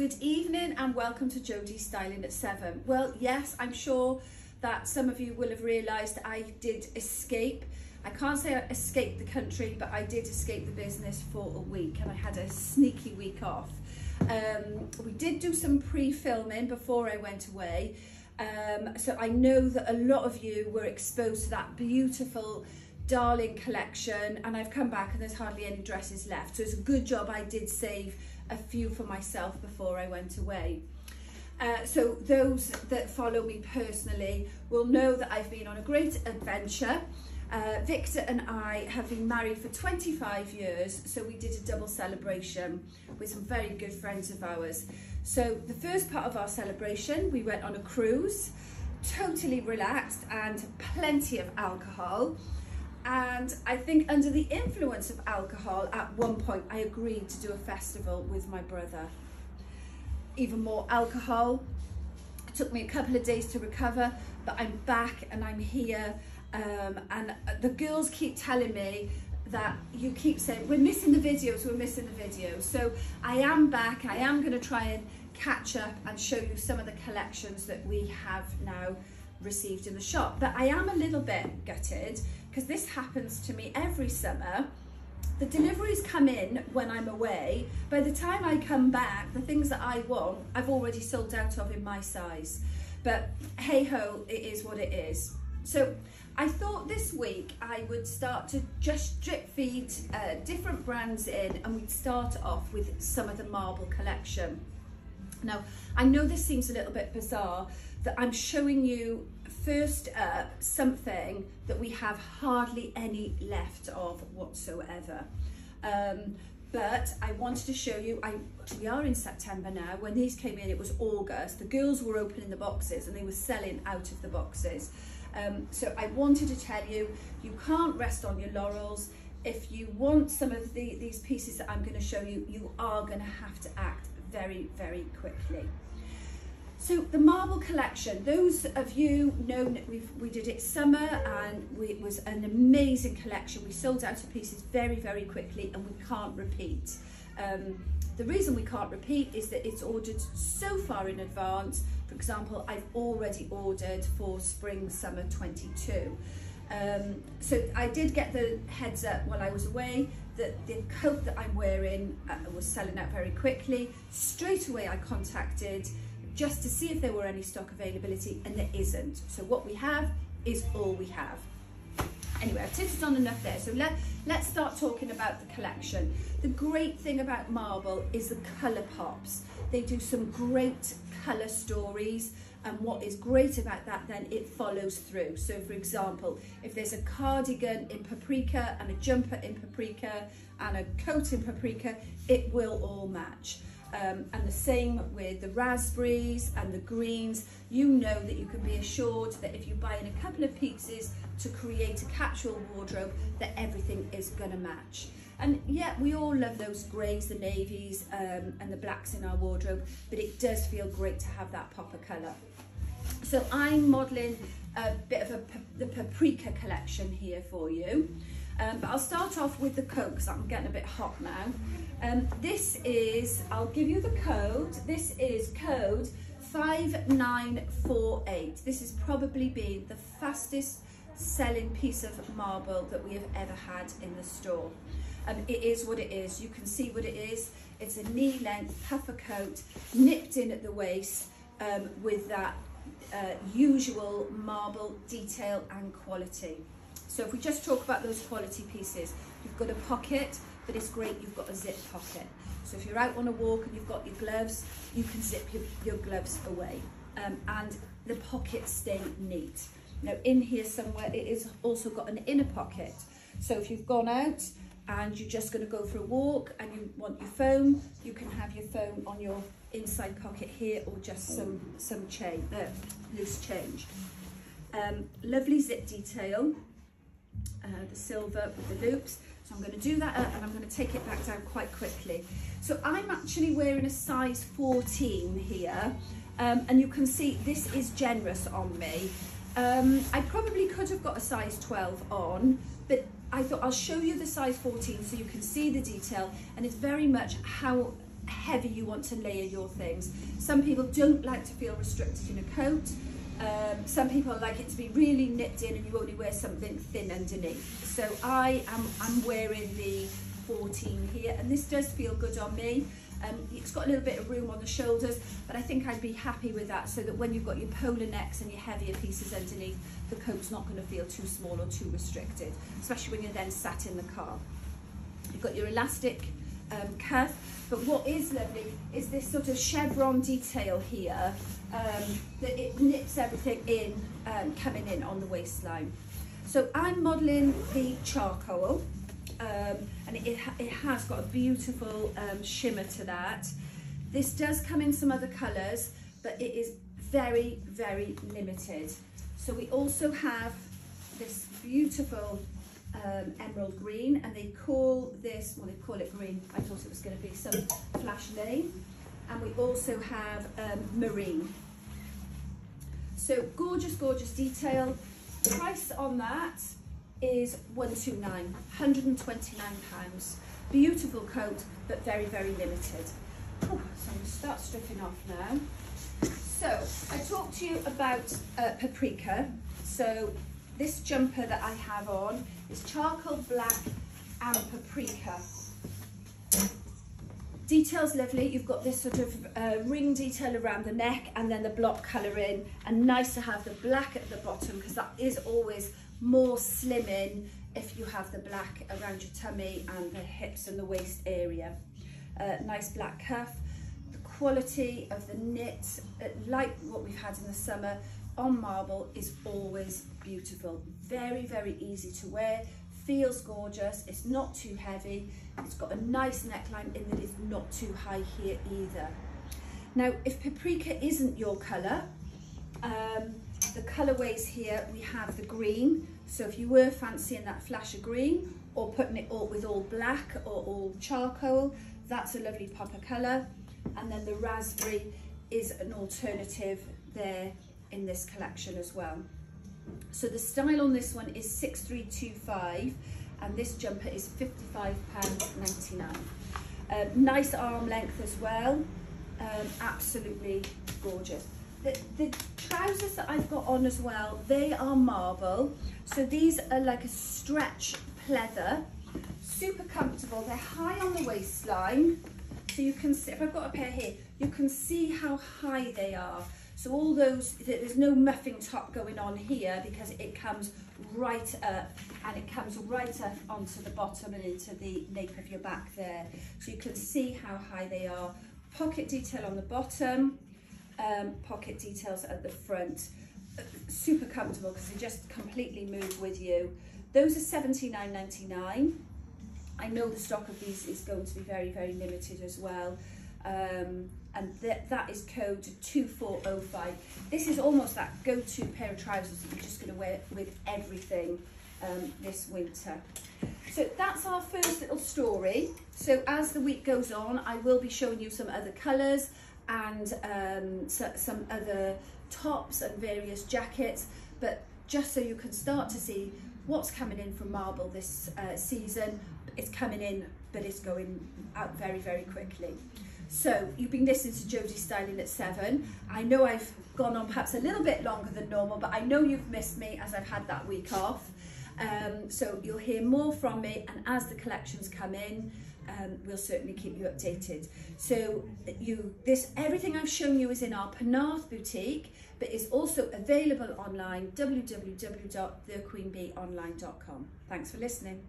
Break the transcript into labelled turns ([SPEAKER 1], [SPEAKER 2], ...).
[SPEAKER 1] Good evening and welcome to Jodie's Styling at 7. Well, yes, I'm sure that some of you will have realised I did escape. I can't say I escaped the country, but I did escape the business for a week and I had a sneaky week off. We did do some pre-filming before I went away. So I know that a lot of you were exposed to that beautiful darling collection, and I've come back and there's hardly any dresses left. So it's a good job I did save a few for myself before I went away. So those that follow me personally will know that I've been on a great adventure. Victor and I have been married for 25 years, so we did a double celebration with some very good friends of ours. So the first part of our celebration, we went on a cruise, totally relaxed and plenty of alcohol. And I think under the influence of alcohol, at one point I agreed to do a festival with my brother. Even more alcohol. It took me a couple of days to recover, but I'm back and I'm here. And the girls keep telling me that you keep saying, we're missing the videos, we're missing the videos. So I am back. I am going to try and catch up and show you some of the collections that we have now received in the shop. But I am a little bit gutted because this happens to me every summer. The deliveries come in when I'm away. By the time I come back, the things that I want, I've already sold out of in my size. But hey ho, it is what it is. So I thought this week I would start to just drip feed different brands in, and we'd start off with some of the marble collection. Now, I know this seems a little bit bizarre that I'm showing you first up something that we have hardly any left of whatsoever. But I wanted to show you, we are in September now. When these came in, it was August. The girls were opening the boxes and they were selling out of the boxes. So I wanted to tell you, you can't rest on your laurels. If you want some of these pieces that I'm going to show you, you are going to have to act very, very quickly. So the marble collection, those of you know that we did it summer, and it was an amazing collection. We sold out of pieces very, very quickly, and we can't repeat. The reason we can't repeat is that it's ordered so far in advance. For example, I've already ordered for spring summer 22. So I did get the heads up while I was away that the coat that I'm wearing was selling out very quickly. Straight away I contacted just to see if there were any stock availability, and there isn't. So what we have is all we have. Anyway, I've titted on enough there. So let's start talking about the collection. The great thing about marble is the colour pops. They do some great colour stories, and what is great about that, then it follows through. So for example, if there's a cardigan in paprika and a jumper in paprika and a coat in paprika, it will all match. And the same with the raspberries and the greens. You know that you can be assured that if you buy in a couple of pieces to create a capsule wardrobe, that everything is going to match. And yeah, we all love those greys, the navies and the blacks in our wardrobe, but it does feel great to have that pop of colour. So I'm modelling a bit of the paprika collection here for you. But I'll start off with the coat because I'm getting a bit hot now. This is, I'll give you the code. This is code 5948. This has probably been the fastest selling piece of marble that we have ever had in the store. It is what it is. You can see what it is. It's a knee-length puffer coat, nipped in at the waist with that usual marble detail and quality. So if we just talk about those quality pieces, you've got a pocket, but it's great you've got a zip pocket. So if you're out on a walk and you've got your gloves, you can zip your gloves away. And the pockets stay neat. Now in here somewhere, it is also got an inner pocket. So if you've gone out and you're just going to go for a walk and you want your phone, you can have your phone on your inside pocket here, or just some loose change. Lovely zip detail. The silver with the loops. So I'm going to do that up and I'm going to take it back down quite quickly. So I'm actually wearing a size 14 here, and you can see this is generous on me. I probably could have got a size 12 on, but I thought I'll show you the size 14 so you can see the detail, and it's very much how heavy you want to layer your things. Some people don't like to feel restricted in a coat. Some people like it to be really nipped in and you only wear something thin underneath. So I'm wearing the 14 here, and this does feel good on me. It's got a little bit of room on the shoulders, but I think I'd be happy with that, so that when you've got your polar necks and your heavier pieces underneath, the coat's not going to feel too small or too restricted, especially when you're then sat in the car. You've got your elastic cuff, but what is lovely is this sort of chevron detail here, that it nips everything in, coming in on the waistline. So I'm modelling the charcoal, and it has got a beautiful shimmer to that. This does come in some other colours, but it is very, very limited. So we also have this beautiful emerald green, and they call this, well, they call it green, I thought it was going to be some flash name. And we also have marine. So gorgeous, gorgeous detail. Price on that is £129, £129. Beautiful coat, but very, very limited. So I'm going to start stripping off now. So I talked to you about paprika. So this jumper that I have on is charcoal black and paprika. Detail's lovely. You've got this sort of ring detail around the neck, and then the block colouring, and nice to have the black at the bottom, because that is always more slimming if you have the black around your tummy and the hips and the waist area. Nice black cuff. The quality of the knit, like what we've had in the summer, on marble is always beautiful. Very, very easy to wear, feels gorgeous, it's not too heavy, it's got a nice neckline in that it's not too high here either. Now, if paprika isn't your colour, the colourways here, we have the green. So if you were fancying that flash of green, or putting it all with all black or all charcoal, that's a lovely pop of colour. And then the raspberry is an alternative there in this collection as well. So the style on this one is 6325, and this jumper is £55.99. Nice arm length as well, absolutely gorgeous. The trousers that I've got on as well, they are marble. So these are like a stretch pleather, super comfortable. They're high on the waistline. So you can see, if I've got a pair here, you can see how high they are. So all those, there's no muffing top going on here, because it comes right up, and it comes right up onto the bottom and into the nape of your back there. So you can see how high they are. Pocket detail on the bottom, pocket details at the front. Super comfortable, because they just completely move with you. Those are £79.99. I know the stock of these is going to be very, very limited as well. And that is code 2405. This is almost that go-to pair of trousers that you're just going to wear with everything this winter. So that's our first little story. So as the week goes on, I will be showing you some other colours and some other tops and various jackets, but just so you can start to see what's coming in from marble this season. It's coming in, but it's going out very, very quickly. So you've been listening to Jodie Styling at 7. I know I've gone on perhaps a little bit longer than normal, but I know you've missed me as I've had that week off. So you'll hear more from me, and as the collections come in, we'll certainly keep you updated. So everything I've shown you is in our Penarth boutique, but is also available online, www.thequeenbeeonline.com. Thanks for listening.